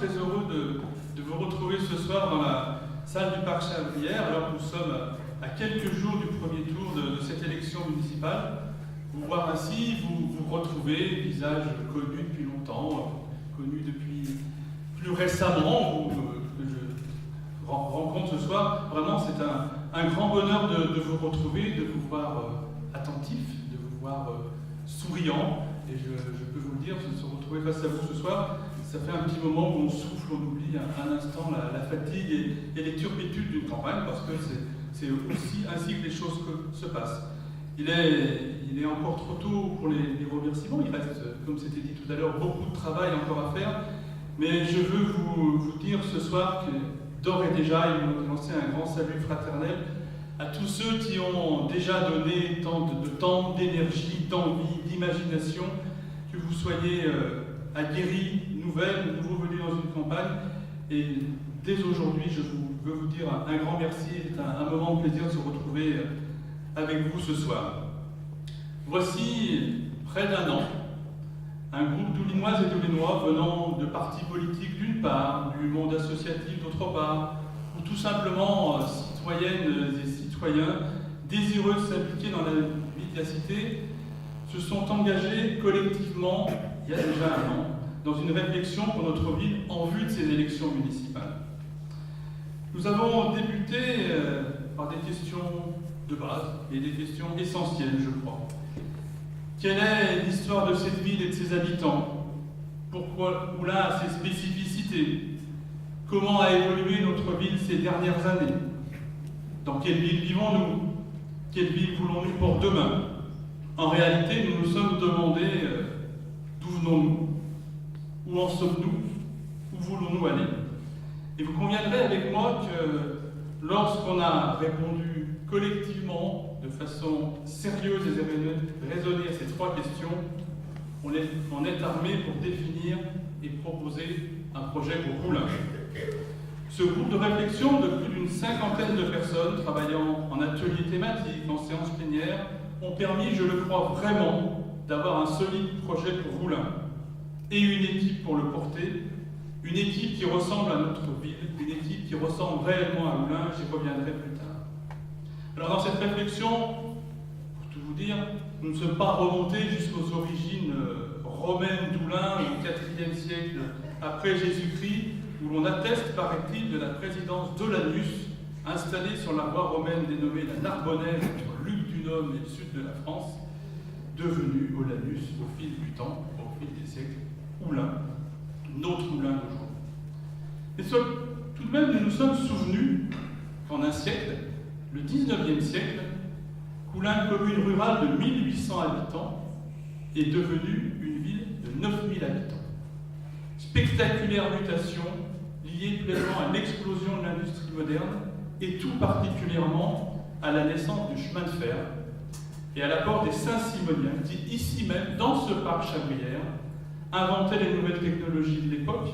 très heureux de vous retrouver ce soir dans la salle du Parc Chabrière, alors que nous sommes à quelques jours du premier tour de cette élection municipale. Vous voir ainsi, vous retrouver, visage connu depuis longtemps, connu depuis plus récemment, que je rencontre ce soir. Vraiment, c'est un grand bonheur de vous retrouver, de vous voir attentif, de vous voir souriant. Et je peux vous le dire, se retrouver face à vous ce soir, ça fait un petit moment où on souffle, on oublie un instant la fatigue et les turpitudes d'une campagne, parce que c'est aussi ainsi que les choses se passent. Il est encore trop tôt pour les remerciements, il reste, comme c'était dit tout à l'heure, beaucoup de travail encore à faire, mais je veux vous dire ce soir que d'ores et déjà, il faut lancer un grand salut fraternel à tous ceux qui ont déjà donné tant de temps, d'énergie, d'envie, d'imagination, que vous soyez aguerris, nouvelles, nouveaux venus dans une campagne. Et dès aujourd'hui, je veux vous dire un grand merci. C'est un moment de plaisir de se retrouver avec vous ce soir. Voici près d'un an, un groupe d'Oulinoises et d'Oulinois venant de partis politiques d'une part, du monde associatif d'autre part, ou tout simplement citoyennes et citoyens désireux de s'impliquer dans la vie de la cité, se sont engagés collectivement, il y a déjà un an, dans une réflexion pour notre ville en vue de ces élections municipales. Nous avons débuté par des questions de base et des questions essentielles, je crois. Quelle est l'histoire de cette ville et de ses habitants? Pourquoi Oulin a ses spécificités? Comment a évolué notre ville ces dernières années? Dans quelle ville vivons-nous? Quelle ville voulons-nous pour demain? En réalité, nous nous sommes demandé d'où venons-nous? Où en sommes-nous? Où voulons-nous aller? Et vous conviendrez avec moi que lorsqu'on a répondu collectivement, de façon sérieuse et raisonnée à ces trois questions, on est armé pour définir et proposer un projet pour Oulin. Ce groupe de réflexion de plus d'une cinquantaine de personnes travaillant en ateliers thématiques, en séances plénières, ont permis, je le crois vraiment, d'avoir un solide projet pour Oulin et une équipe pour le porter, une équipe qui ressemble à notre ville, une équipe qui ressemble réellement à Oulin, j'y reviendrai plus tard. Alors dans cette réflexion, pour tout vous dire, nous ne sommes pas remontés jusqu'aux origines romaines d'Oulin au IVe siècle après Jésus-Christ, où l'on atteste, paraît-il, de la présidence d'Olanus, installée sur la voie romaine dénommée la Narbonnaise entre Lugdunum et le sud de la France, devenue Olanus au fil du temps, au fil des siècles, Oulin, notre Oulin d'aujourd'hui. Et tout de même, nous nous sommes souvenus qu'en un siècle, le 19e siècle, Oulin, commune rurale de 1800 habitants, est devenue une ville de 9000 habitants. Spectaculaire mutation liée pleinement à l'explosion de l'industrie moderne et tout particulièrement à la naissance du chemin de fer et à l'apport des Saint-Simoniens qui, ici même, dans ce parc Chabrière, inventaient les nouvelles technologies de l'époque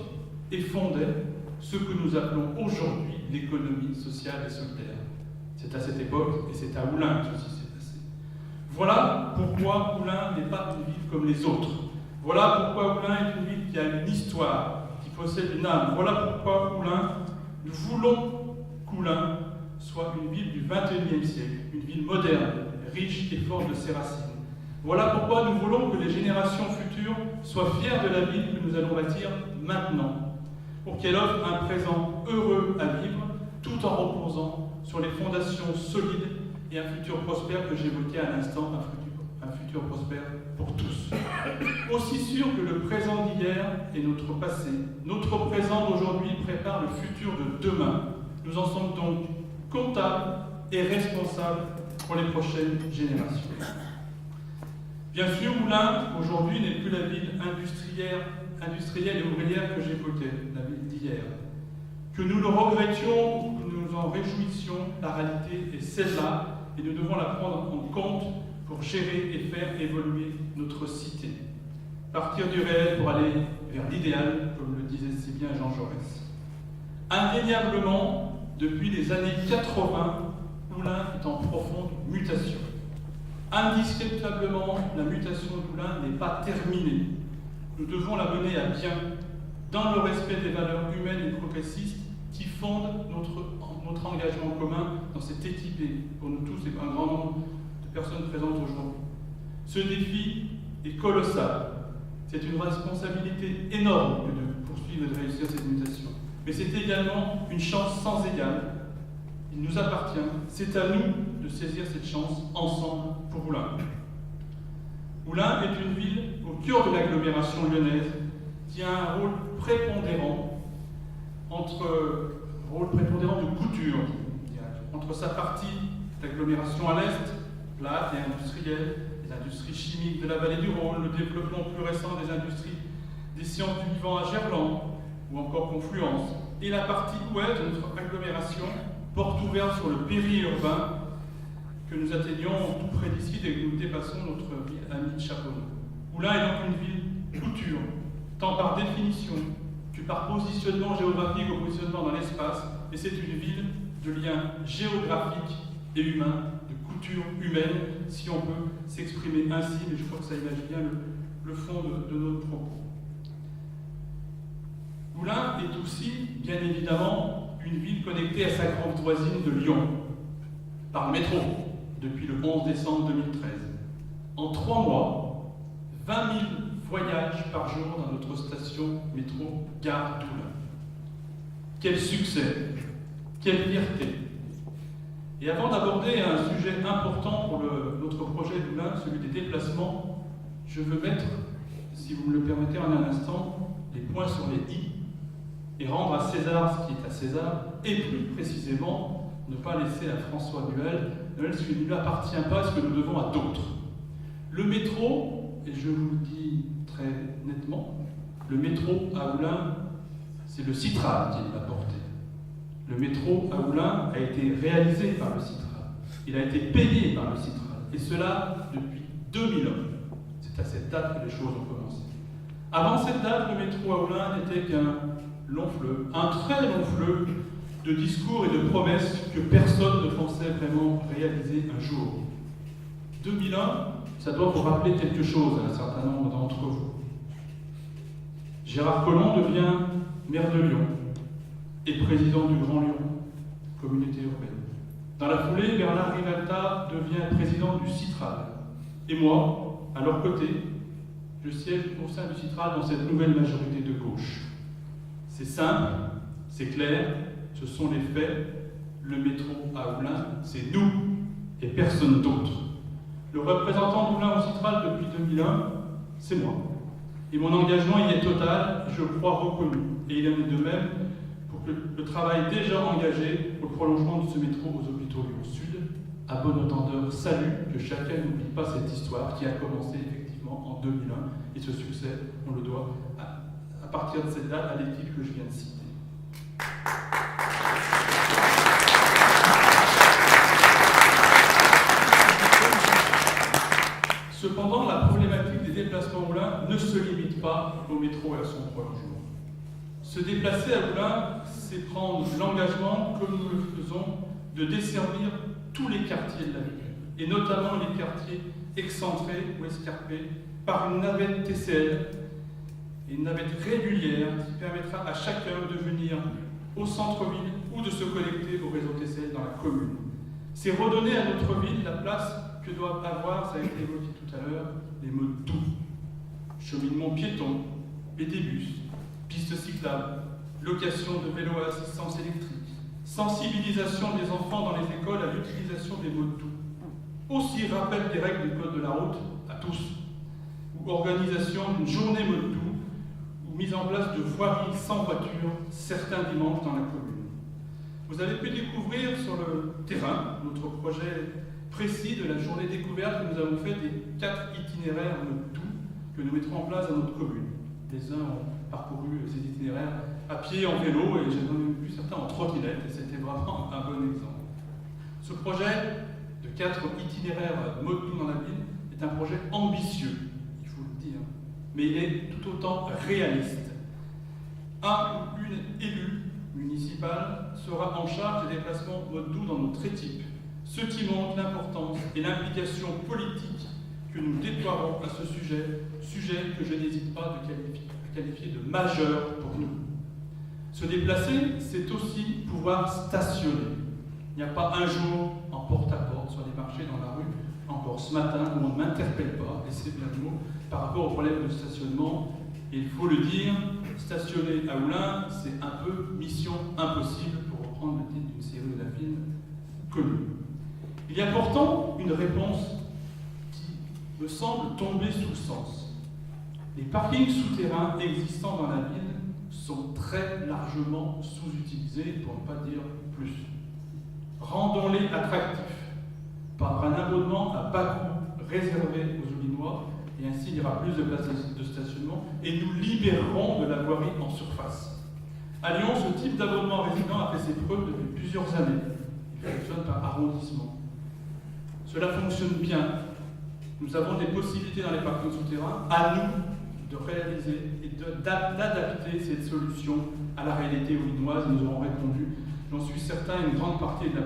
et fondaient ce que nous appelons aujourd'hui l'économie sociale et solidaire. C'est à cette époque et c'est à Oulin que ceci s'est passé. Voilà pourquoi Oulin n'est pas une ville comme les autres. Voilà pourquoi Oulin est une ville qui a une histoire, qui possède une âme. Voilà pourquoi Oulin, nous voulons qu'Oulin soit une ville du XXIe siècle, une ville moderne, riche et forte de ses racines. Voilà pourquoi nous voulons que les générations futures soient fières de la ville que nous allons bâtir maintenant, pour qu'elle offre un présent heureux à vivre, tout en reposant sur les fondations solides et un futur prospère que j'évoquais à l'instant, un futur prospère pour tous. Aussi sûr que le présent d'hier est notre passé, notre présent d'aujourd'hui prépare le futur de demain. Nous en sommes donc comptables et responsables pour les prochaines générations. Bien sûr, Oulin, aujourd'hui, n'est plus la ville industrielle et ouvrière que j'évoquais, la ville d'hier. Que nous le regrettions ou que nous nous en réjouissions, la réalité est celle-là et nous devons la prendre en compte pour gérer et faire évoluer notre cité. Partir du réel pour aller vers l'idéal, comme le disait si bien Jean Jaurès. Indéniablement, depuis les années 80, Oulin est en profonde mutation. Indiscutablement, la mutation d'Oulin n'est pas terminée. Nous devons la mener à bien dans le respect des valeurs humaines et progressistes qui fondent notre engagement commun dans cette équipée, pour nous tous et un grand nombre de personnes présentes aujourd'hui. Ce défi est colossal. C'est une responsabilité énorme que de poursuivre et de réussir cette mutation. Mais c'est également une chance sans égale. Il nous appartient, c'est à nous de saisir cette chance ensemble pour Oullins. Oullins est une ville au cœur de l'agglomération lyonnaise qui a un rôle prépondérant de couture entre sa partie d'agglomération à l'est, plate et industrielle, les industries chimiques de la vallée du Rhône, le développement plus récent des industries des sciences du vivant à Gerland, ou encore Confluence, et la partie ouest de notre agglomération, porte ouverte sur le périurbain, que nous atteignons tout près d'ici dès que nous dépassons notre ville amie de Chaponneau. Oullins est donc une ville couture, tant par définition que par positionnement géographique ou positionnement dans l'espace, et c'est une ville de liens géographiques et humains, de couture humaine, si on peut s'exprimer ainsi, mais je crois que ça imagine bien le fond de notre propos. Oullins est aussi, bien évidemment, une ville connectée à sa grande voisine de Lyon, par le métro, depuis le 11 décembre 2013. En 3 mois, 20 000 voyages par jour dans notre station métro Gare d'Oullins. Quel succès, quelle fierté. Et avant d'aborder un sujet important pour notre projet d'Oullins, celui des déplacements, je veux mettre, si vous me le permettez en un instant, les points sur les i et rendre à César ce qui est à César, et plus précisément, ne pas laisser à François Nuel ce qui ne lui appartient pas, ce que nous devons à d'autres. Le métro, et je vous le dis très nettement, le métro à Oullins, c'est le Citral qui l'a porté. Le métro à Oullins a été réalisé par le Citral. Il a été payé par le Citral. Et cela depuis 2001. C'est à cette date que les choses ont commencé. Avant cette date, le métro à Oullins n'était qu'un long fleuve, un très long fleuve de discours et de promesses que personne ne pensait vraiment réaliser un jour. 2001, ça doit vous rappeler quelque chose à un certain nombre d'entre vous. Gérard Collomb devient maire de Lyon et président du Grand Lyon, communauté urbaine. Dans la foulée, Bernard Rivalta devient président du Citral. Et moi, à leur côté, je siège au sein du Citral dans cette nouvelle majorité de gauche. C'est simple, c'est clair, ce sont les faits. Le métro à Oullins, c'est nous et personne d'autre. Le représentant d'Oullins au Citral depuis 2001, c'est moi. Et mon engagement y est total, je crois reconnu. Et il en est de même pour que le travail déjà engagé pour le prolongement de ce métro aux hôpitaux Lyon Sud, à bon entendeur, salue que chacun n'oublie pas cette histoire qui a commencé effectivement en 2001. Et ce succès, on le doit à partir de cette date à l'équipe que je viens de citer. Cependant, la problématique des déplacements Oullins ne se limite pas au métro et à son prolongement. Se déplacer à Oullins, c'est prendre l'engagement, comme nous le faisons, de desservir tous les quartiers de la ville, et notamment les quartiers excentrés ou escarpés, par une navette TCL, et une navette régulière qui permettra à chacun de venir au centre-ville ou de se connecter au réseau TCL dans la commune. C'est redonner à notre ville la place que doivent avoir, ça a été évoqué tout à l'heure, les modes doux. Cheminement piéton, pédébus, pistes cyclables, location de vélos à assistance électrique, sensibilisation des enfants dans les écoles à l'utilisation des modes doux. Aussi rappel des règles du code de la route à tous, ou organisation d'une journée mode doux, ou mise en place de voiries sans voiture certains dimanches dans la commune. Vous avez pu découvrir sur le terrain notre projet précis de la journée découverte que nous avons fait des 4 itinéraires mode doux que nous mettrons en place dans notre commune. Les uns ont parcouru ces itinéraires à pied, en vélo, et j'ai même vu certains en trottinette, et c'était vraiment un bon exemple. Ce projet de 4 itinéraires mode doux dans la ville est un projet ambitieux, il faut le dire, mais il est tout autant réaliste. Un ou une élue municipale sera en charge des déplacements mode doux dans notre équipe, ce qui montre l'importance et l'implication politique que nous déploierons à ce sujet que je n'hésite pas à qualifié de majeur pour nous. Se déplacer, c'est aussi pouvoir stationner. Il n'y a pas un jour en porte-à-porte sur les marchés dans la rue, encore ce matin, où on ne m'interpelle pas, et c'est bien le mot, par rapport au problème de stationnement. Et il faut le dire, stationner à Oullins, c'est un peu mission impossible, pour reprendre le titre d'une série de la film connue. Il y a pourtant une réponse qui me semble tomber sous le sens. Les parkings souterrains existants dans la ville sont très largement sous-utilisés, pour ne pas dire plus. Rendons-les attractifs par un abonnement à bas coût réservé aux Oulinois, et ainsi il y aura plus de places de stationnement, et nous libérerons de la voirie en surface. À Lyon, ce type d'abonnement résident a fait ses preuves depuis plusieurs années. Il fonctionne par arrondissement. Cela fonctionne bien. Nous avons des possibilités dans les parkings souterrains, à nous de réaliser et d'adapter cette solution à la réalité oulinoise. Nous aurons répondu, j'en suis certain, une grande partie de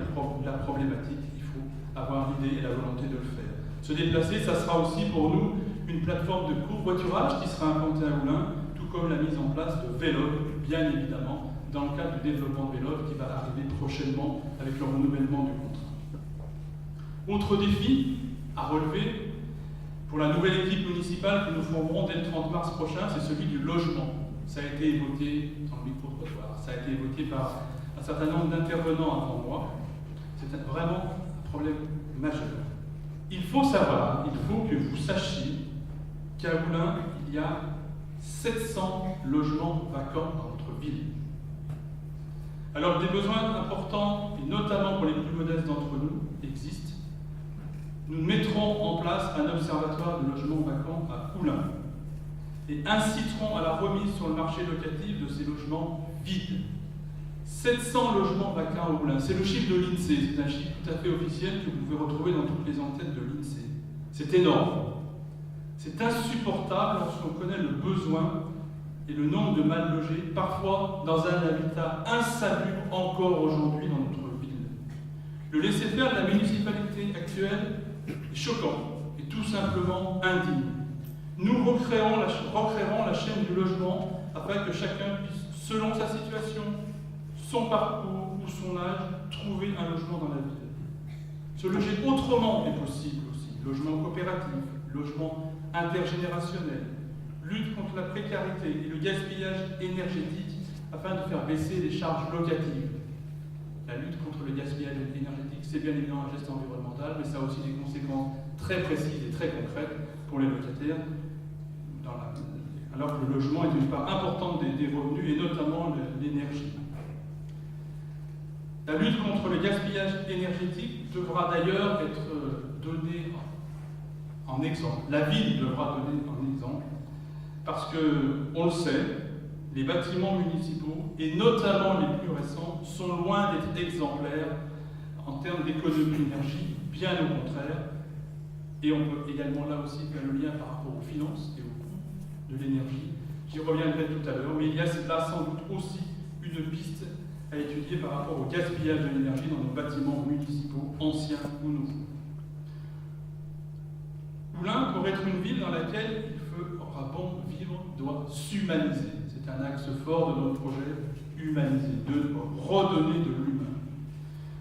la problématique. Il faut avoir l'idée et la volonté de le faire. Se déplacer, ça sera aussi pour nous une plateforme de covoiturage qui sera implantée à Oullins, tout comme la mise en place de Vélob, bien évidemment, dans le cadre du développement de Vélob qui va arriver prochainement avec le renouvellement du contrat. Autre défi à relever pour la nouvelle équipe municipale que nous formerons dès le 30 mars prochain, c'est celui du logement. Ça a été évoqué dans le micro-trottoir, ça a été évoqué par un certain nombre d'intervenants avant moi. C'est vraiment un problème majeur. Il faut savoir, il faut que vous sachiez qu'à Oullins, il y a 700 logements vacants dans notre ville. Alors des besoins importants, et notamment pour les plus modestes d'entre nous, existent. Nous mettrons en place un observatoire de logements vacants à Oullins et inciterons à la remise sur le marché locatif de ces logements vides. 700 logements vacants à Oullins, c'est le chiffre de l'INSEE, c'est un chiffre tout à fait officiel que vous pouvez retrouver dans toutes les antennes de l'INSEE. C'est énorme. C'est insupportable lorsqu'on connaît le besoin et le nombre de mal logés, parfois dans un habitat insalubre encore aujourd'hui dans notre ville. Le laisser-faire de la municipalité actuelle est choquant et tout simplement indigne. Nous recréerons la chaîne du logement afin que chacun puisse, selon sa situation, son parcours ou son âge, trouver un logement dans la ville. Se loger autrement est possible aussi. Logement coopératif, logement intergénérationnel, lutte contre la précarité et le gaspillage énergétique afin de faire baisser les charges locatives. La lutte contre le gaspillage énergétique, c'est bien évidemment un geste environnemental, mais ça a aussi des conséquences très précises et très concrètes pour les locataires, alors que le logement est une part importante des revenus et notamment l'énergie. La lutte contre le gaspillage énergétique devra d'ailleurs être donnée en exemple. La ville devra donner en exemple, parce que, on le sait, les bâtiments municipaux, et notamment les plus récents, sont loin d'être exemplaires en termes d'économie d'énergie, bien au contraire. Et on peut également là aussi faire le lien par rapport aux finances et au coût de l'énergie. J'y reviendrai tout à l'heure, mais il y a là sans doute aussi une piste à étudier par rapport au gaspillage de l'énergie dans nos bâtiments municipaux, anciens ou nouveaux. Oullins, pour être une ville dans laquelle il fera bon vivre, doit s'humaniser. C'est un axe fort de notre projet, humaniser, de redonner de l'humain.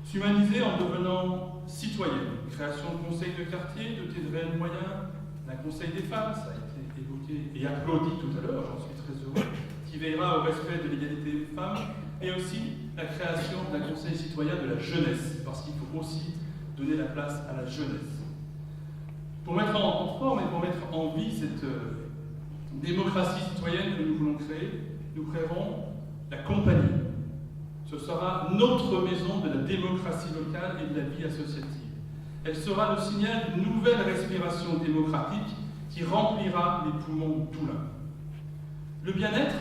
S'humaniser en devenant citoyen. Création de conseils de quartier, dotés de réels moyens, d'un conseil des femmes, ça a été évoqué et applaudi tout à l'heure, j'en suis très heureux, qui veillera au respect de l'égalité des femmes, et aussi la création d'un conseil citoyen de la jeunesse, parce qu'il faut aussi donner la place à la jeunesse. Pour mettre en forme et pour mettre en vie cette démocratie citoyenne que nous voulons créer, nous créerons la compagnie. Ce sera notre maison de la démocratie locale et de la vie associative. Elle sera le signal d'une nouvelle respiration démocratique qui remplira les poumons d'Oullins. Le bien-être,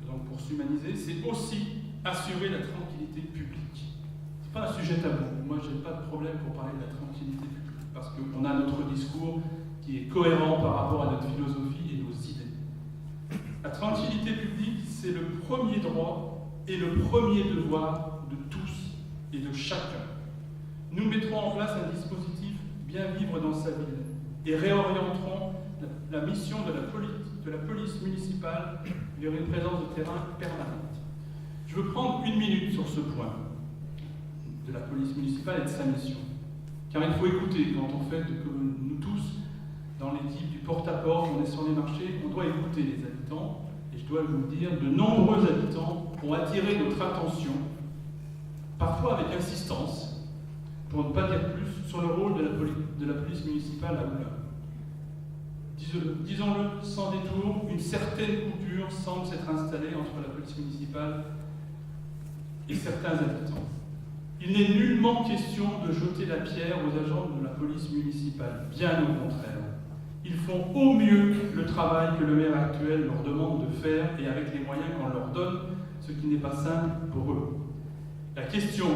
donc pour s'humaniser, c'est aussi assurer la tranquillité publique. Ce n'est pas un sujet tabou. Moi, je n'ai pas de problème pour parler de la tranquillité publique, parce qu'on a notre discours qui est cohérent par rapport à notre philosophie et nos idées. La tranquillité publique, c'est le premier droit et le premier devoir de tous et de chacun. Nous mettrons en place un dispositif bien vivre dans sa ville et réorienterons la mission de la police municipale vers une présence de terrain permanente. Je veux prendre une minute sur ce point de la police municipale et de sa mission. Car il faut écouter quand on fait, comme nous tous, dans l'équipe du porte-à-porte, on est sur les marchés, on doit écouter les habitants. Et je dois vous le dire, de nombreux habitants ont attiré notre attention, parfois avec insistance, pour ne pas dire plus, sur le rôle de la police municipale à Oulin. Disons-le sans détour, une certaine coupure semble s'être installée entre la police municipale et certains habitants. Il n'est nullement question de jeter la pierre aux agents de la police municipale, bien au contraire. Ils font au mieux le travail que le maire actuel leur demande de faire et avec les moyens qu'on leur donne, ce qui n'est pas simple pour eux. La question,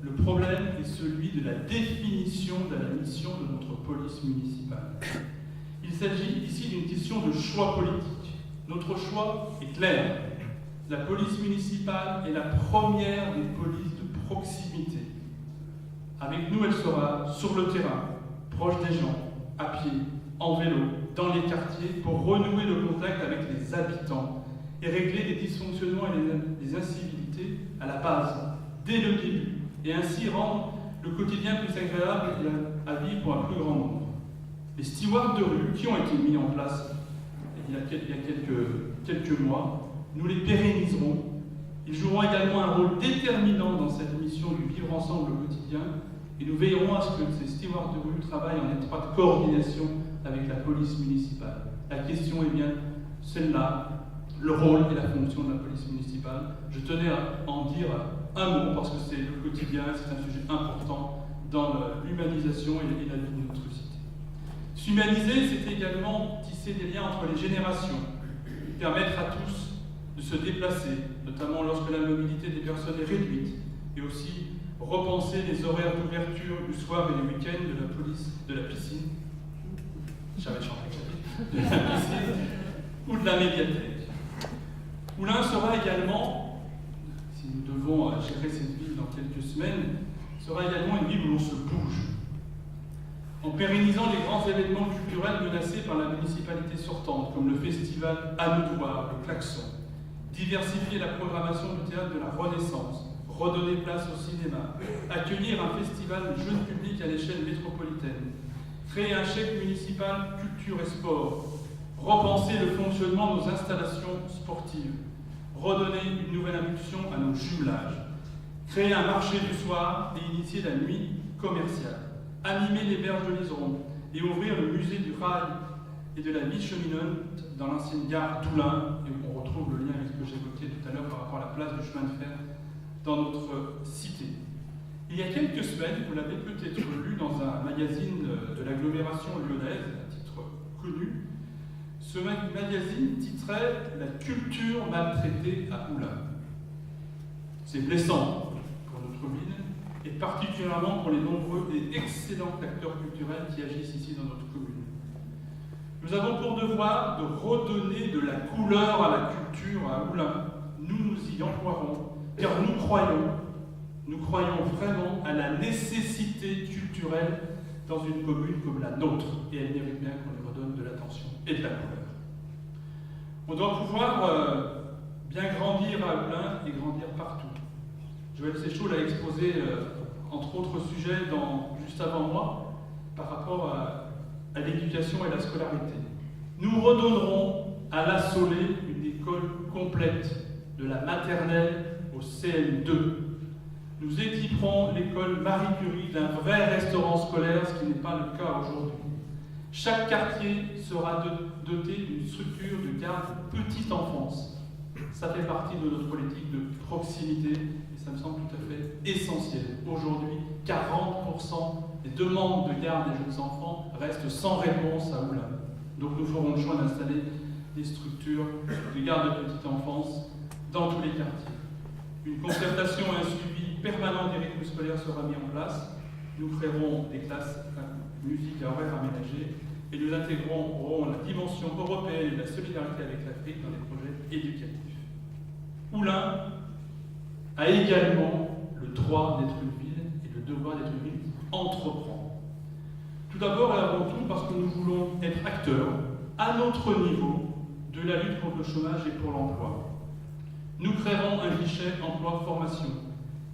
le problème est celui de la définition de la mission de notre police municipale. Il s'agit ici d'une question de choix politique. Notre choix est clair. La police municipale est la première des polices de proximité. Avec nous, elle sera sur le terrain, proche des gens, à pied, en vélo, dans les quartiers, pour renouer le contact avec les habitants et régler les dysfonctionnements et les incivilités à la base, dès le début, et ainsi rendre le quotidien plus agréable à vivre pour un plus grand nombre. Les stewards de rue qui ont été mis en place il y a quelques mois, nous les pérenniserons. Ils joueront également un rôle déterminant dans cette mission du vivre ensemble au quotidien et nous veillerons à ce que ces stewards de rue travaillent en étroite coordination avec la police municipale. La question est bien celle-là, le rôle et la fonction de la police municipale. Je tenais à en dire un mot parce que c'est le quotidien, c'est un sujet important dans l'humanisation et la vie de notre cité. S'humaniser, c'est également tisser des liens entre les générations, permettre à tous de se déplacer, notamment lorsque la mobilité des personnes est réduite, et aussi repenser les horaires d'ouverture du soir et du week-end de la piscine, j'avais chanté de la piscine, ou de la médiathèque. Oulin sera également, si nous devons gérer cette ville dans quelques semaines, sera également une ville où l'on se bouge. En pérennisant les grands événements culturels menacés par la municipalité sortante, comme le festival À nous de voir, le Klaxon, diversifier la programmation du théâtre de la Renaissance, redonner place au cinéma, accueillir un festival jeune public à l'échelle métropolitaine, créer un chèque municipal culture et sport, repenser le fonctionnement de nos installations sportives, redonner une nouvelle impulsion à nos jumelages, créer un marché du soir et initier la nuit commerciale, animer les berges de l'Iseron et ouvrir le musée du rail et de la vie cheminante dans l'ancienne gare d'Oulin, et on retrouve le lien avec ce que j'évoquais tout à l'heure par rapport à la place du chemin de fer dans notre cité. Il y a quelques semaines, vous l'avez peut-être lu dans un magazine de l'agglomération lyonnaise, à titre connu, ce magazine titrait « La culture maltraitée à Oulin ». C'est blessant pour notre ville, et particulièrement pour les nombreux et excellents acteurs culturels qui agissent ici dans notre commune. Nous avons pour devoir de redonner de la couleur à la culture à Oulin. Nous nous y emploierons, car nous croyons vraiment à la nécessité culturelle dans une commune comme la nôtre, et elle mérite bien qu'on lui redonne de l'attention et de la couleur. On doit pouvoir bien grandir à Oulin et grandir partout. Joël Séchault l'a exposé, entre autres sujets, juste avant moi, par rapport à l'éducation et la scolarité. Nous redonnerons à La Saulée une école complète, de la maternelle au CM2. Nous équiperons l'école Marie Curie d'un vrai restaurant scolaire, ce qui n'est pas le cas aujourd'hui. Chaque quartier sera doté d'une structure de garde petite enfance. Ça fait partie de notre politique de proximité et ça me semble tout à fait essentiel. Aujourd'hui, 40% des demandes de garde des jeunes enfants restent sans réponse à Oulin. Donc nous ferons le choix d'installer des structures de garde de petite enfance dans tous les quartiers. Une concertation et un suivi permanent des rythmes scolaires sera mis en place. Nous créerons des classes musique à horaires aménagés et nous intégrerons la dimension européenne et la solidarité avec l'Afrique dans les projets éducatifs. Oulin a également le droit d'être une ville et le devoir d'être une ville qui entreprend. Tout d'abord et avant tout parce que nous voulons être acteurs à notre niveau de la lutte contre le chômage et pour l'emploi. Nous créerons un guichet emploi-formation,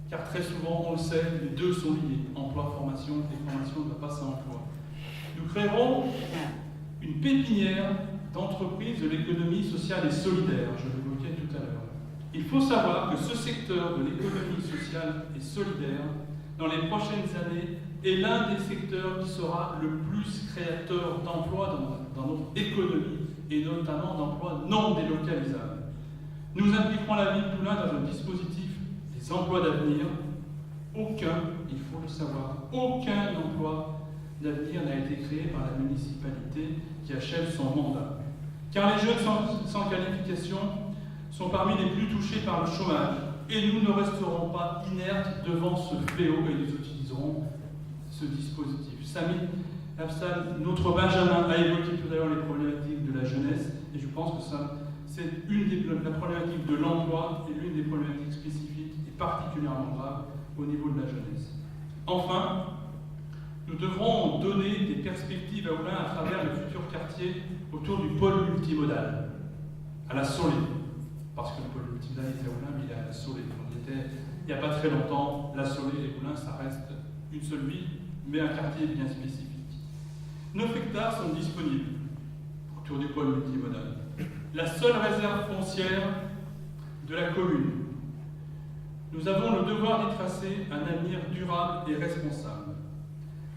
car très souvent, on le sait, les deux sont liés, emploi-formation et formation ne va pas sans emploi. Nous créerons une pépinière d'entreprises de l'économie sociale et solidaire, je l'évoquais tout à l'heure. Il faut savoir que ce secteur de l'économie sociale et solidaire, dans les prochaines années, est l'un des secteurs qui sera le plus créateur d'emplois dans notre économie, et notamment d'emplois non délocalisables. Nous impliquerons la ville de Doulin dans un dispositif des emplois d'avenir. Aucun, il faut le savoir, aucun emploi d'avenir n'a été créé par la municipalité qui achève son mandat. Car les jeunes sans qualification sont parmi les plus touchés par le chômage, et nous ne resterons pas inertes devant ce fléau et nous utiliserons ce dispositif. Samy Absal, notre Benjamin, a évoqué tout à l'heure les problématiques de la jeunesse, et je pense que c'est la problématique de l'emploi et l'une des problématiques spécifiques et particulièrement graves au niveau de la jeunesse. Enfin, nous devrons donner des perspectives à Oullins à travers le futur quartier autour du pôle multimodal, à la Solé, parce que le pôle multimodal était à Oullins, mais il est à la Solé. Il n'y a pas très longtemps, la Solé et Oullins, ça reste une seule ville, mais un quartier bien spécifique. 9 hectares sont disponibles autour du pôle multimodal. La seule réserve foncière de la commune. Nous avons le devoir d'y tracer un avenir durable et responsable.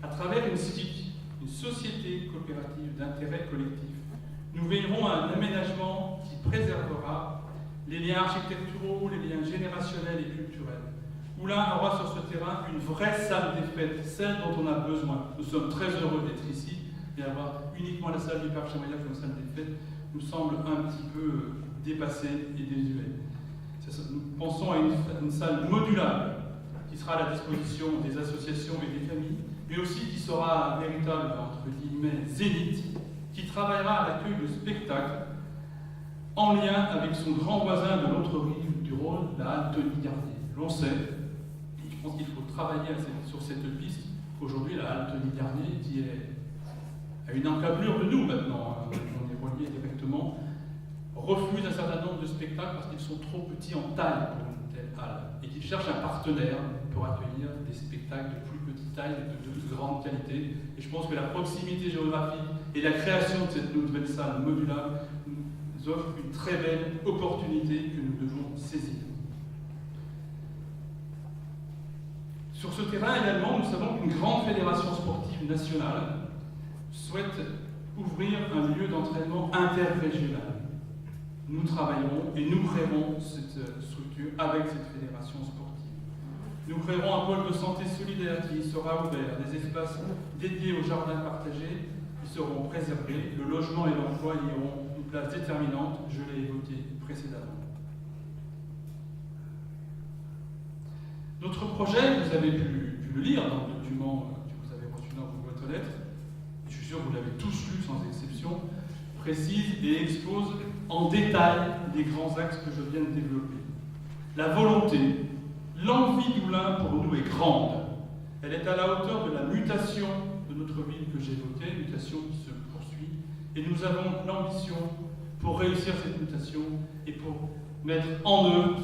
À travers une SCIC, une société coopérative d'intérêt collectif, nous veillerons à un aménagement qui préservera les liens architecturaux, les liens générationnels et culturels. Oullins aura sur ce terrain une vraie salle des fêtes, celle dont on a besoin. Nous sommes très heureux d'être ici, et avoir uniquement la salle du Parc Chamaillac comme salle des fêtes nous semble un petit peu dépassé et désuet. Nous pensons à une salle modulable qui sera à la disposition des associations et des familles, mais aussi qui sera un véritable, entre guillemets, zénith, qui travaillera à l'accueil de spectacles en lien avec son grand voisin de l'autre rive du Rhône, la halle Tony-Garnier. L'on sait, et je pense qu'il faut travailler sur cette piste. Aujourd'hui, la halle Tony-Garnier, qui est à une encablure de nous maintenant, on est relié directement, refuse un certain nombre de spectacles parce qu'ils sont trop petits en taille pour une telle halle et qu'ils cherchent un partenaire pour accueillir des spectacles de plus petite taille et de grande qualité. Et je pense que la proximité géographique et la création de cette nouvelle salle modulable nous offre une très belle opportunité que nous devons saisir. Sur ce terrain également, nous savons qu'une grande fédération sportive nationale souhaite ouvrir un lieu d'entraînement interrégional. Nous travaillerons et nous créerons cette structure avec cette fédération sportive. Nous créerons un pôle de santé solidaire qui sera ouvert, des espaces dédiés aux jardins partagés qui seront préservés, le logement et l'emploi y auront une place déterminante, je l'ai évoqué précédemment. Notre projet, vous avez pu le lire dans le document que vous avez reçu dans vos boîtes aux lettres, je suis sûr que vous l'avez tous lu sans exception, précise et expose en détail les grands axes que je viens de développer. La volonté, l'envie d'Oullins pour nous est grande. Elle est à la hauteur de la mutation de notre ville que j'évoquais, mutation qui se poursuit, et nous avons l'ambition pour réussir cette mutation et pour mettre en œuvre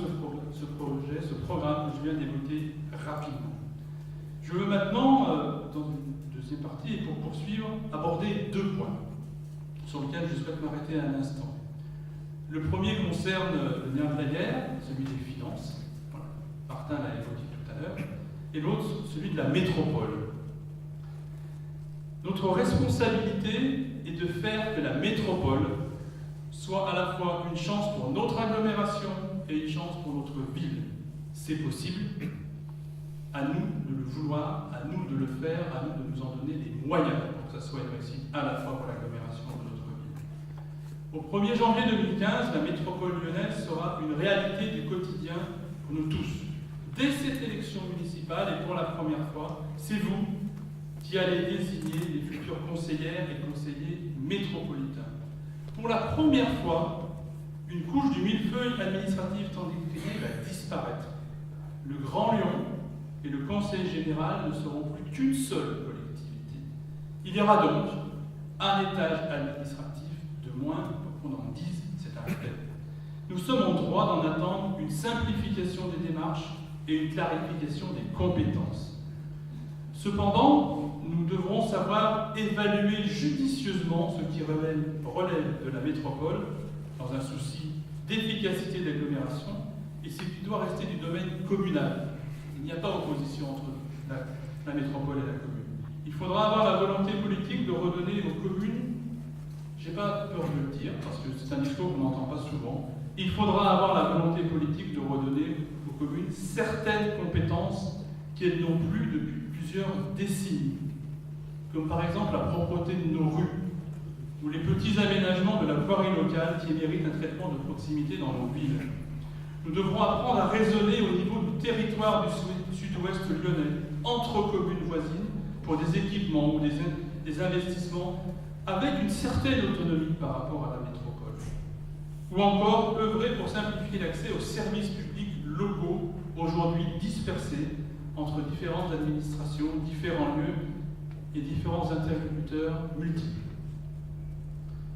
ce projet, ce programme que je viens d'évoquer rapidement. Je veux maintenant, dans une deuxième partie, et pour poursuivre, aborder 2 points sur lesquels je souhaite m'arrêter un instant. Le premier concerne le nerf de la guerre, celui des finances. Voilà. Martin l'a évoqué tout à l'heure. Et l'autre, celui de la métropole. Notre responsabilité est de faire que la métropole soit à la fois une chance pour notre agglomération et une chance pour notre ville. C'est possible. À nous de le vouloir, à nous de le faire, à nous de nous en donner les moyens pour que ça soit une réussite à la fois pour l'agglomération de notre ville. Au 1er janvier 2015, la métropole lyonnaise sera une réalité du quotidien pour nous tous. Dès cette élection municipale, et pour la première fois, c'est vous qui allez désigner les futurs conseillères et conseillers métropolitains. Pour la première fois, une couche du millefeuille administratif tant décrié va disparaître. Le Grand Lyon et le Conseil général ne seront plus qu'une seule collectivité. Il y aura donc un étage administratif de moins pour qu'on en dise, c'est un fait. Nous sommes en droit d'en attendre une simplification des démarches et une clarification des compétences. Cependant, nous devrons savoir évaluer judicieusement ce qui relève de la métropole dans un souci d'efficacité de l'agglomération et ce qui doit rester du domaine communal. Il n'y a pas opposition entre la métropole et la commune. Il faudra avoir la volonté politique de redonner aux communes, je n'ai pas peur de le dire parce que c'est un discours qu'on n'entend pas souvent, il faudra avoir la volonté politique de redonner aux communes certaines compétences qu'elles n'ont plus depuis plusieurs décennies, comme par exemple la propreté de nos rues ou les petits aménagements de la voirie locale qui méritent un traitement de proximité dans nos villes. Nous devrons apprendre à raisonner au niveau du territoire du sud-ouest lyonnais, entre communes voisines, pour des équipements ou des investissements avec une certaine autonomie par rapport à la métropole. Ou encore œuvrer pour simplifier l'accès aux services publics locaux, aujourd'hui dispersés entre différentes administrations, différents lieux et différents interlocuteurs multiples.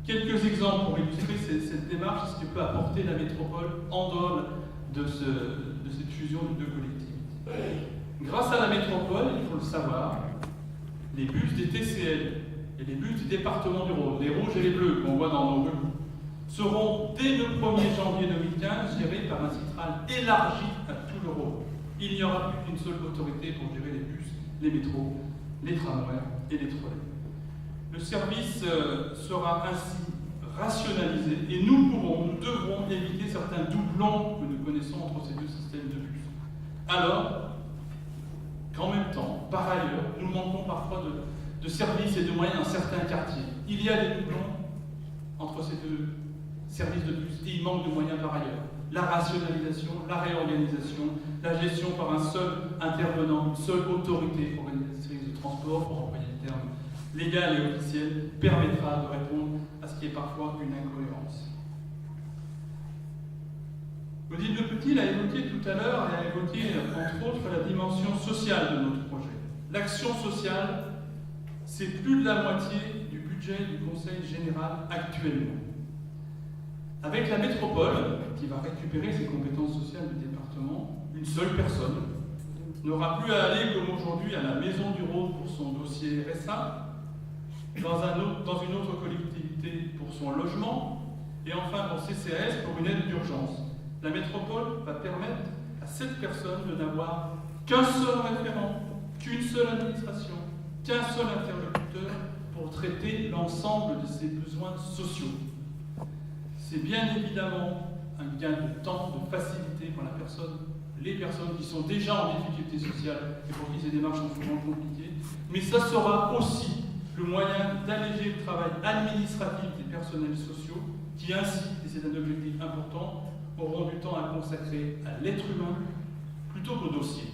Quelques exemples pour illustrer cette démarche, ce que peut apporter la métropole en dehors de cette fusion de deux collectivités. Grâce à la métropole, il faut le savoir, les bus des TCL et les bus du département du Rhône, les rouges et les bleus qu'on voit dans nos rues, seront dès le 1er janvier 2015 gérés par un central élargi à tout le Rhône. Il n'y aura plus qu'une seule autorité pour gérer les bus, les métros, les tramways et les trolleys. Le service sera ainsi rationalisé et nous devrons éviter certains doublons que nous connaissons entre ces deux systèmes de bus. Alors qu'en même temps, par ailleurs, nous manquons parfois de services et de moyens dans certains quartiers. Il y a des doublons entre ces deux services de bus et il manque de moyens par ailleurs. La rationalisation, la réorganisation, la gestion par un seul intervenant, une seule autorité organisatrice de transport, pour employer le terme légal et officiel, permettra de répondre à ce qui est parfois une incohérence. Odile de Petit l'a évoqué tout à l'heure, et a évoqué entre autres la dimension sociale de notre projet. L'action sociale, c'est plus de la moitié du budget du Conseil général actuellement. Avec la métropole, qui va récupérer ses compétences sociales du département, une seule personne n'aura plus à aller comme aujourd'hui à la Maison du Rhône pour son dossier RSA, dans une autre collectivité pour son logement, et enfin pour CCAS pour une aide d'urgence. La métropole va permettre à cette personne de n'avoir qu'un seul référent, qu'une seule administration, qu'un seul interlocuteur pour traiter l'ensemble de ses besoins sociaux. C'est bien évidemment un gain de temps, de facilité pour les personnes qui sont déjà en difficulté sociale et pour qui ces démarches sont souvent compliquées, mais ça sera aussi le moyen d'alléger le travail administratif des personnels sociaux qui ainsi, et c'est un objectif important, auront du temps à consacrer à l'être humain plutôt qu'au dossier.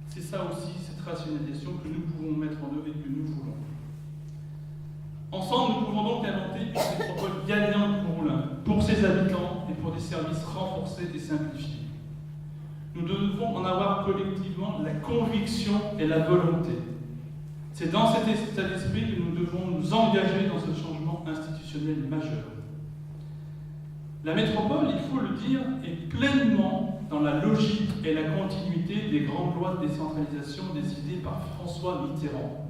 C'est ça aussi, cette rationalisation que nous pouvons mettre en œuvre et que nous voulons. Ensemble, nous pouvons donc inventer une métropole gagnante pour ses habitants et pour des services renforcés et simplifiés. Nous devons en avoir collectivement la conviction et la volonté. C'est dans cet état d'esprit que nous devons nous engager dans ce changement institutionnel majeur. La métropole, il faut le dire, est pleinement dans la logique et la continuité des grandes lois de décentralisation décidées par François Mitterrand.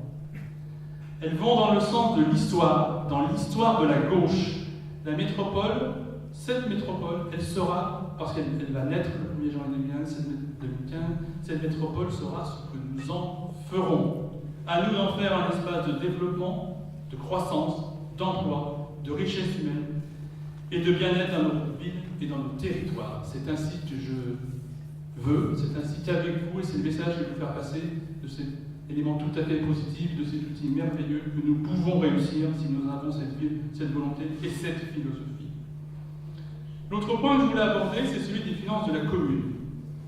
Elles vont dans le sens de l'histoire, dans l'histoire de la gauche. La métropole, cette métropole, elle sera, parce qu'elle va naître le 1er janvier 2015, cette métropole sera ce que nous en ferons. À nous d'en faire un espace de développement, de croissance, d'emploi, de richesse humaine et de bien-être dans nos villes et dans nos territoires. C'est ainsi que je veux, c'est ainsi qu'avec vous, et c'est le message que je veux faire passer de cet élément tout à fait positif, de cet outil merveilleux que nous pouvons réussir si nous avons cette volonté et cette philosophie. L'autre point que je voulais aborder, c'est celui des finances de la commune.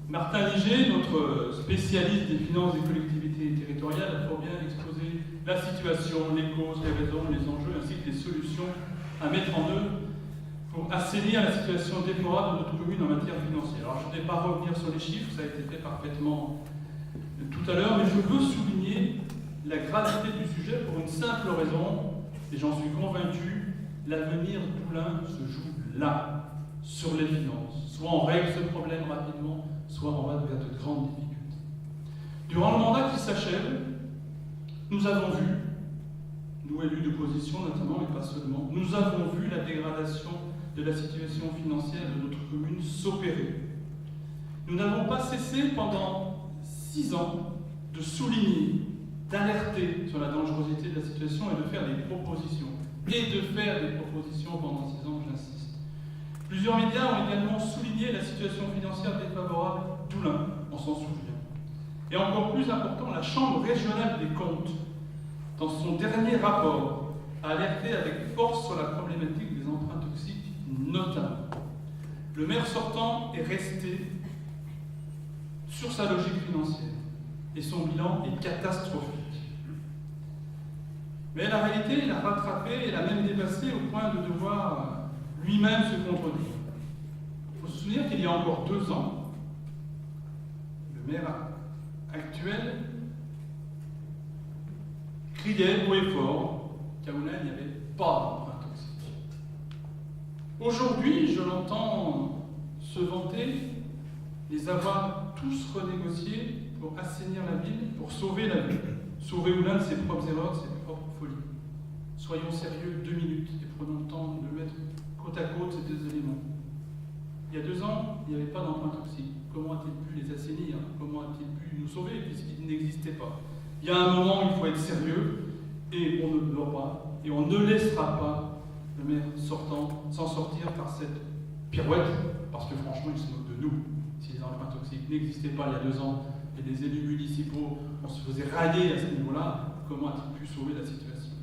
Martin Liger, notre spécialiste des finances des collectivités territoriales, a fort bien exposé la situation, les causes, les raisons, les enjeux, ainsi que les solutions à mettre en œuvre pour assainir la situation déplorable de notre commune en matière financière. Alors je ne vais pas revenir sur les chiffres, ça a été fait parfaitement tout à l'heure, mais je veux souligner la gravité du sujet pour une simple raison, et j'en suis convaincu, l'avenir d'Oulin se joue là, sur les finances. Soit on règle ce problème rapidement, soit on va vers de grandes difficultés. Durant le mandat qui s'achève, nous avons vu, nous élus d'opposition notamment, mais pas seulement, nous avons vu la dégradation de la situation financière de notre commune s'opérer. Nous n'avons pas cessé pendant 6 ans de souligner, d'alerter sur la dangerosité de la situation et de faire des propositions. Pendant 6 ans, j'insiste. Plusieurs médias ont également souligné la situation financière défavorable d'Oulin, on s'en souvient. Et encore plus important, la Chambre régionale des comptes, dans son dernier rapport, a alerté avec force sur la problématique des emprunts toxiques, notamment. Le maire sortant est resté sur sa logique financière et son bilan est catastrophique. Mais la réalité l'a rattrapé et l'a même dépassé au point de devoir lui-même se contredire. Il faut se souvenir qu'il y a encore 2 ans, le maire actuel criait haut et fort qu'à Oulin, il n'y avait pas d'emprunt toxique. Aujourd'hui, je l'entends se vanter les avoir tous renégociés pour assainir la ville, pour sauver la ville, sauver Oulin de ses propres erreurs, de ses propres folies. Soyons sérieux 2 minutes et prenons le temps de mettre côte à côte ces 2 éléments. Il y a 2 ans, il n'y avait pas d'emprunt toxique. Comment a-t-il pu les assainir? Comment a-t-il pu nous sauver puisqu'ils n'existaient pas? Il y a un moment où il faut être sérieux et on ne pleure pas et on ne laissera pas le maire sortant s'en sortir par cette pirouette parce que franchement, il se moque de nous. Si les emprunts toxiques n'existaient pas il y a 2 ans et des élus municipaux, on se faisait railler à ce niveau-là, comment a-t-il pu sauver la situation?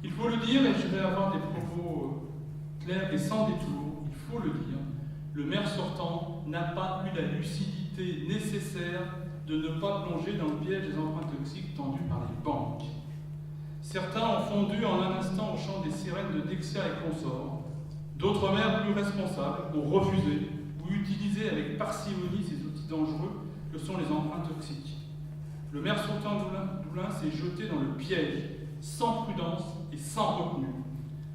Il faut le dire, et je vais avoir des propos clairs et sans détour, il faut le dire, le maire sortant n'a pas eu la lucidité nécessaire de ne pas plonger dans le piège des emprunts toxiques tendus par les banques. Certains ont fondu en un instant au chant des sirènes de Dexia et consorts. D'autres maires plus responsables ont refusé ou utilisé avec parcimonie ces outils dangereux que sont les emprunts toxiques. Le maire sortant d'Oulin s'est jeté dans le piège, sans prudence et sans retenue.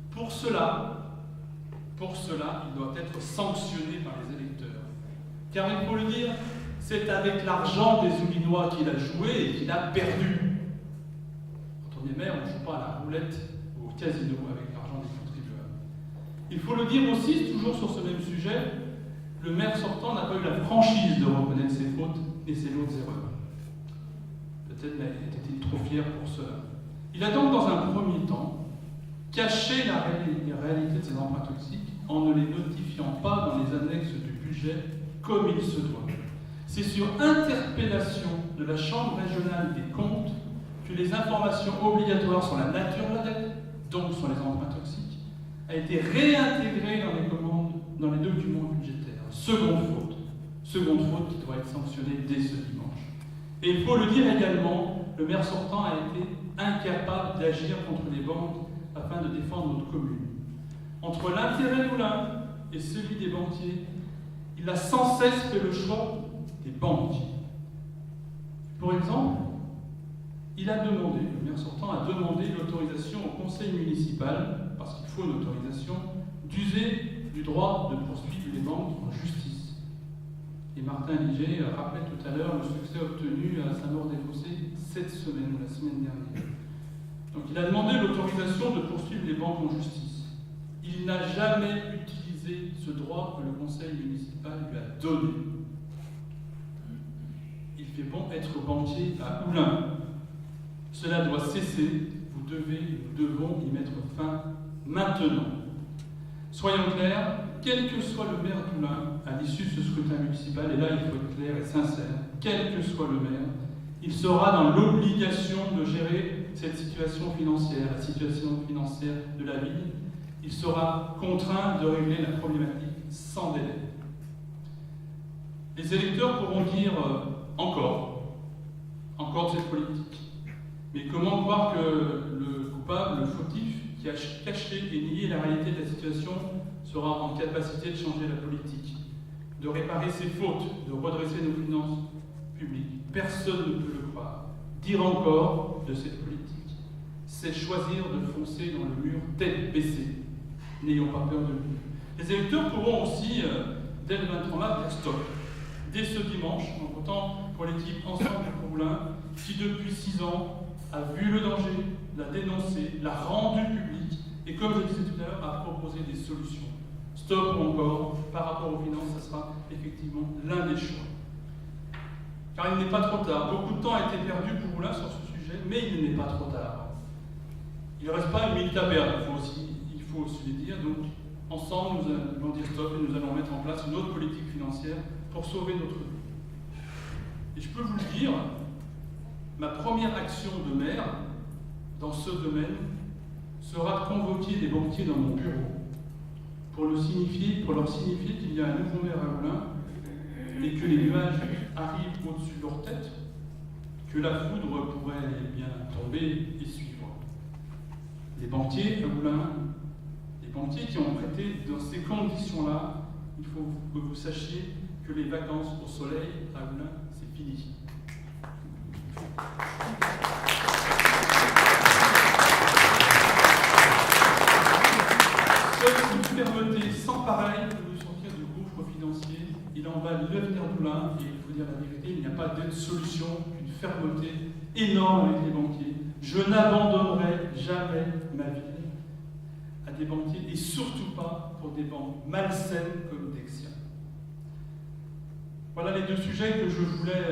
Pour cela, il doit être sanctionné par les électeurs. Car il faut le dire, c'est avec l'argent des Oulinois qu'il a joué et qu'il a perdu. Quand on est maire, on ne joue pas à la roulette ou au casino avec l'argent des contribuables. Il faut le dire aussi, toujours sur ce même sujet, le maire sortant n'a pas eu la franchise de reconnaître ses fautes et ses lourdes erreurs. Peut-être était-il trop fier pour cela. Il a donc, dans un premier temps, caché la réalité de ces emprunts toxiques en ne les notifiant pas dans les annexes du budget comme il se doit. C'est sur interpellation de la Chambre régionale des comptes que les informations obligatoires sur la nature de la dette, donc sur les emprunts toxiques, a été réintégrée dans les documents budgétaires. Seconde faute qui doit être sanctionnée dès ce dimanche. Et il faut le dire également, le maire sortant a été incapable d'agir contre les banques afin de défendre notre commune. Entre l'intérêt d'Oulin et celui des banquiers, il a sans cesse fait le choix des banques. Pour exemple, le maire sortant a demandé l'autorisation au conseil municipal, parce qu'il faut une autorisation, d'user du droit de poursuivre les banques en justice. Et Martin Liger rappelait tout à l'heure le succès obtenu à Saint-Maur-des-Fossés cette semaine ou la semaine dernière. Donc il a demandé l'autorisation de poursuivre les banques en justice. Il n'a jamais utilisé ce droit que le conseil municipal lui a donné. Il fait bon être banquier à Oulin. Cela doit cesser. Nous devons y mettre fin maintenant. Soyons clairs, quel que soit le maire d'Oulin à l'issue de ce scrutin municipal, et là il faut être clair et sincère, quel que soit le maire, il sera dans l'obligation de gérer cette situation financière, la situation financière de la ville. Il sera contraint de régler la problématique sans délai. Les électeurs pourront dire encore de cette politique. Mais comment croire que le coupable, le fautif, qui a caché et nié la réalité de la situation, sera en capacité de changer la politique, de réparer ses fautes, de redresser nos finances publiques? Personne ne peut le croire. Dire encore de cette politique, c'est choisir de foncer dans le mur tête baissée. N'ayons pas peur de lui. Les électeurs pourront aussi, dès le 23 mars, dire stop. Dès ce dimanche, en votant pour l'équipe Ensemble pour Moulins, qui depuis 6 ans a vu le danger, l'a dénoncé, l'a rendu public et, comme je disais tout à l'heure, a proposé des solutions. Stop ou encore, par rapport aux finances, ce sera effectivement l'un des choix. Car il n'est pas trop tard. Beaucoup de temps a été perdu pour Moulins sur ce sujet, mais il n'est pas trop tard. Il ne reste pas une minute à perdre, il faut aussi le dire. Donc, ensemble, nous allons dire stop et nous allons mettre en place une autre politique financière pour sauver notre vie. Et je peux vous le dire, ma première action de maire dans ce domaine sera de convoquer les banquiers dans mon bureau pour leur signifier qu'il y a un nouveau maire à Moulins et que les nuages arrivent au-dessus de leur tête, que la foudre pourrait bien tomber et suivre. Les banquiers à Moulins, les banquiers qui ont prêté dans ces conditions-là, il faut que vous sachiez que les vacances au soleil à Moulins, c'est fini. Seule une fermeté sans pareil pour nous sortir du gouffre financier. Il en va de l'avenir de Moulins, et il faut dire la vérité, il n'y a pas d'autre solution qu'une fermeté énorme avec les banquiers. Je n'abandonnerai jamais ma ville à des banquiers, et surtout pas pour des banques malsaines comme Dexia. Voilà les 2 sujets que je voulais,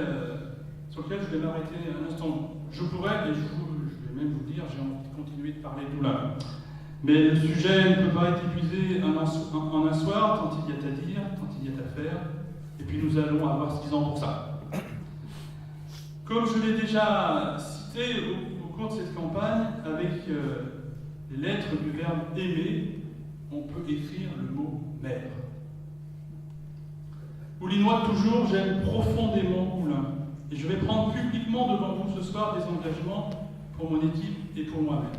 sur lesquels je vais m'arrêter un instant. Je pourrais, et je vais même vous le dire, j'ai envie de continuer de parler de Moulins. Mais le sujet ne peut pas être épuisé en un soir, tant il y a à dire, tant il y a à faire, et puis nous allons avoir 6 ans pour ça. Comme je l'ai déjà cité au cours de cette campagne, avec les lettres du verbe aimer, on peut écrire le mot maire. Moulinois toujours, j'aime profondément Moulins, et je vais prendre publiquement devant vous ce soir des engagements pour mon équipe et pour moi-même.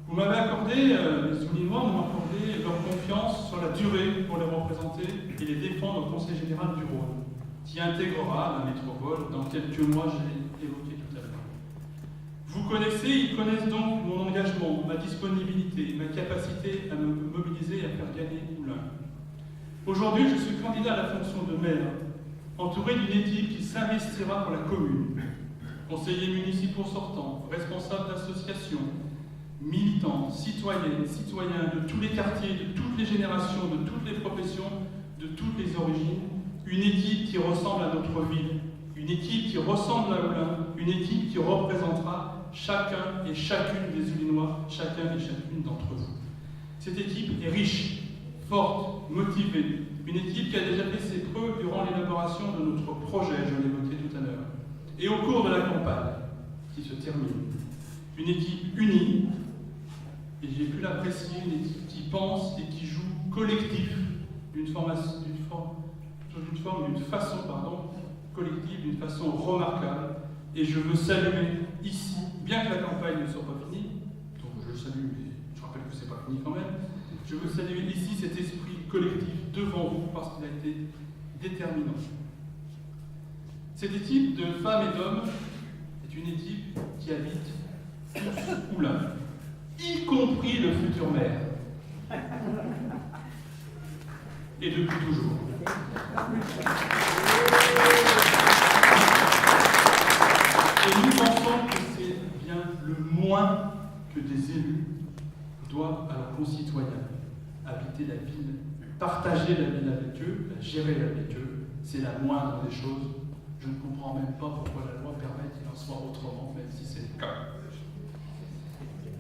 Vous m'avez accordé, les Moulinois m'ont accordé leur confiance sur la durée pour les représenter et les défendre au Conseil général du Rhône, qui intégrera la métropole dans quelques mois, je l'ai évoqué tout à l'heure. Vous connaissez, ils connaissent donc mon engagement, ma disponibilité, ma capacité à me mobiliser et à faire gagner Moulins. Aujourd'hui, je suis candidat à la fonction de maire, entouré d'une équipe qui s'investira pour la commune. Conseillers municipaux sortants, responsables d'associations, militants, citoyennes, citoyens de tous les quartiers, de toutes les générations, de toutes les professions, de toutes les origines, une équipe qui ressemble à notre ville, une équipe qui ressemble à Moulins, une équipe qui représentera chacun et chacune des Moulinois, chacun et chacune d'entre vous. Cette équipe est riche, forte, motivée, une équipe qui a déjà fait ses preuves durant l'élaboration de notre projet, je l'évoquais tout à l'heure, et au cours de la campagne qui se termine. Une équipe unie, et j'ai pu l'apprécier, une équipe qui pense et qui joue collectif, d'une façon collective, d'une façon remarquable. Et je veux saluer ici, bien que la campagne ne soit pas finie, donc je le salue, mais je rappelle que c'est pas fini quand même, je veux saluer ici cet esprit collectif devant vous parce qu'il a été déterminant. Cette équipe de femmes et d'hommes est une équipe qui habite tous Moulins, y compris le futur maire. Et depuis toujours. Et nous pensons que c'est bien le moins que des élus doivent à leurs concitoyens. Habiter la ville, partager la ville avec eux, la gérer avec eux, c'est la moindre des choses. Je ne comprends même pas pourquoi la loi permet qu'il en soit autrement, même si c'est le cas.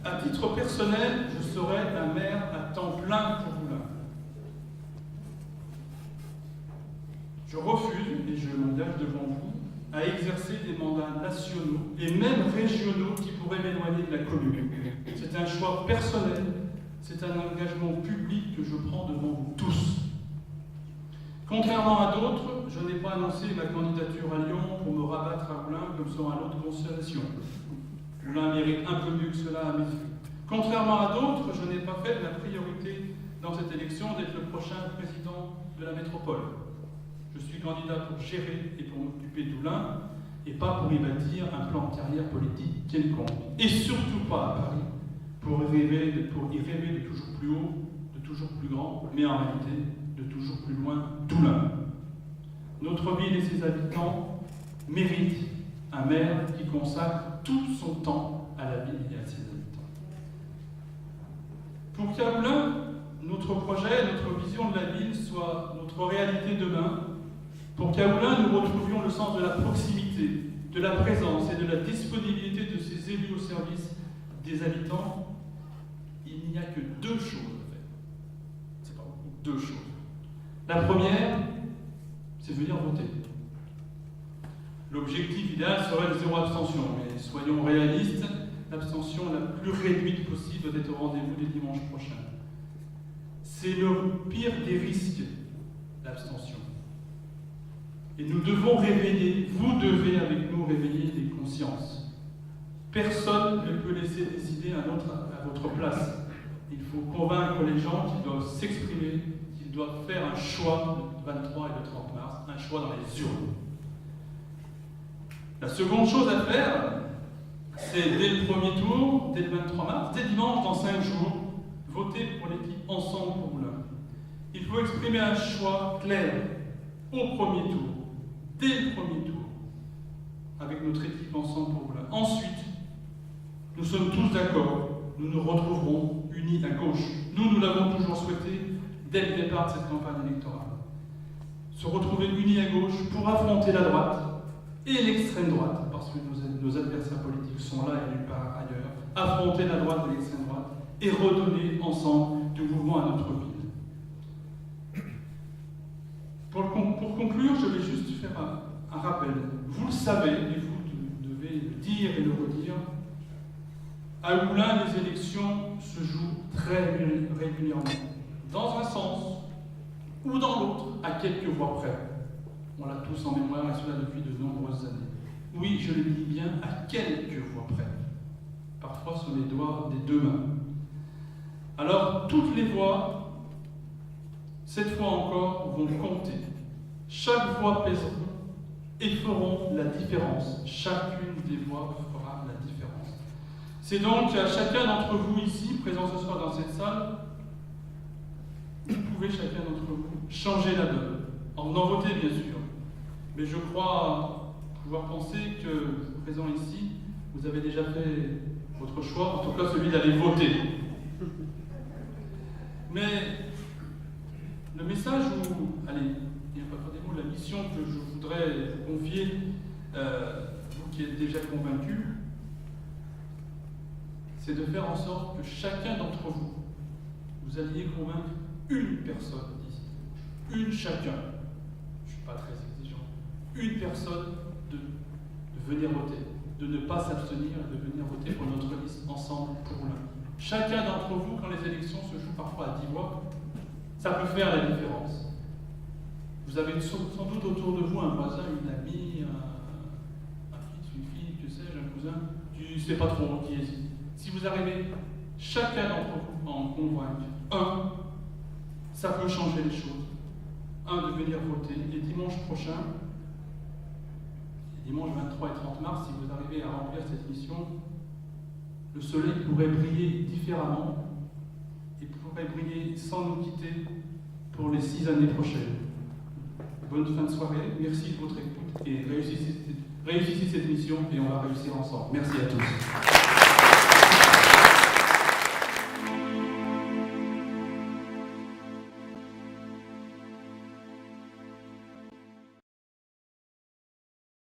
À titre personnel, je serai un maire à temps plein pour Moulins. Je refuse, et je m'engage devant vous, à exercer des mandats nationaux et même régionaux qui pourraient m'éloigner de la commune. C'est un choix personnel, c'est un engagement public que je prends devant vous tous. Contrairement à d'autres, je n'ai pas annoncé ma candidature à Lyon pour me rabattre à Moulins comme sur un lot de consolation. Moulins mérite un peu mieux que cela à mes yeux. Contrairement à d'autres, je n'ai pas fait de la priorité dans cette élection d'être le prochain président de la métropole. Je suis candidat pour gérer et pour m'occuper de Moulins, et pas pour y bâtir un plan de carrière politique quelconque. Et surtout pas à Paris, pour y rêver de toujours plus haut, de toujours plus grand, mais en réalité de toujours plus loin d'Oulin. Notre ville et ses habitants méritent un maire qui consacre tout son temps à la ville et à ses habitants. Pour qu'à Oulin, notre projet, notre vision de la ville soit notre réalité demain, pour qu'à Oulin nous retrouvions le sens de la proximité, de la présence et de la disponibilité de ces élus au service des habitants, il n'y a que deux choses à faire. C'est pas beaucoup, deux choses. La première, c'est venir voter. L'objectif idéal serait le zéro abstention, mais soyons réalistes, l'abstention la plus réduite possible doit être au rendez-vous dès dimanche prochain. C'est le pire des risques, l'abstention. Et nous devons réveiller, vous devez avec nous réveiller des consciences. Personne ne peut laisser décider un autre à votre place. Il faut convaincre les gens qu'ils doivent s'exprimer, qu'ils doivent faire un choix le 23 et le 30 mars, un choix dans les urnes. La seconde chose à faire, c'est dès le premier tour, dès le 23 mars, dès dimanche, dans 5 jours, voter pour l'équipe Ensemble pour Oulin. Il faut exprimer un choix clair au premier tour, dès le premier tour, avec notre équipe Ensemble pour Oulin. Ensuite, nous sommes tous d'accord, nous nous retrouverons unis à gauche. Nous l'avons toujours souhaité dès le départ de cette campagne électorale. Se retrouver unis à gauche pour affronter la droite et l'extrême droite, parce que nos adversaires politiques sont là et nulle part ailleurs, affronter la droite et l'extrême droite et redonner ensemble du mouvement à notre ville. Pour conclure, je vais juste faire un rappel. Vous le savez, et vous devez le dire et le redire, à Oulin, les élections se jouent très régulièrement, dans un sens ou dans l'autre, à quelques voix près. On l'a tous en mémoire, et cela depuis de nombreuses années. Oui, je le dis bien, à quelques voix près. Parfois sur les doigts des deux mains. Alors, toutes les voix, cette fois encore, vont compter. Chaque voix pèsera et feront la différence. Chacune des voix fera la différence. C'est donc à chacun d'entre vous ici, présent ce soir dans cette salle, vous pouvez chacun d'entre vous changer la donne. En venant voter, bien sûr. Mais je crois pouvoir penser que, présent ici, vous avez déjà fait votre choix, en tout cas celui d'aller voter. Mais le message où, allez, il n'y a pas des mots, la mission que je voudrais vous confier, vous qui êtes déjà convaincus, c'est de faire en sorte que chacun d'entre vous, vous alliez convaincre une personne ici, une chacun. Je ne suis pas très exigeant. Une personne de venir voter, de ne pas s'abstenir et de venir voter pour notre liste Ensemble pour Oulin. Chacun d'entre vous, quand les élections se jouent parfois à 10 voix, ça peut faire la différence. Vous avez sans doute autour de vous un voisin, une amie, un fils, une fille, que sais-je, un cousin, tu ne sais pas trop qui est. Si vous arrivez, chacun d'entre vous, à en convaincre, ça peut changer les choses. De venir voter. Et dimanche prochain, dimanche 23 et 30 mars, si vous arrivez à remplir cette mission, le soleil pourrait briller différemment et pourrait briller sans nous quitter pour les 6 années prochaines. Bonne fin de soirée, merci de votre écoute et réussissez cette mission et on va réussir ensemble. Merci à tous.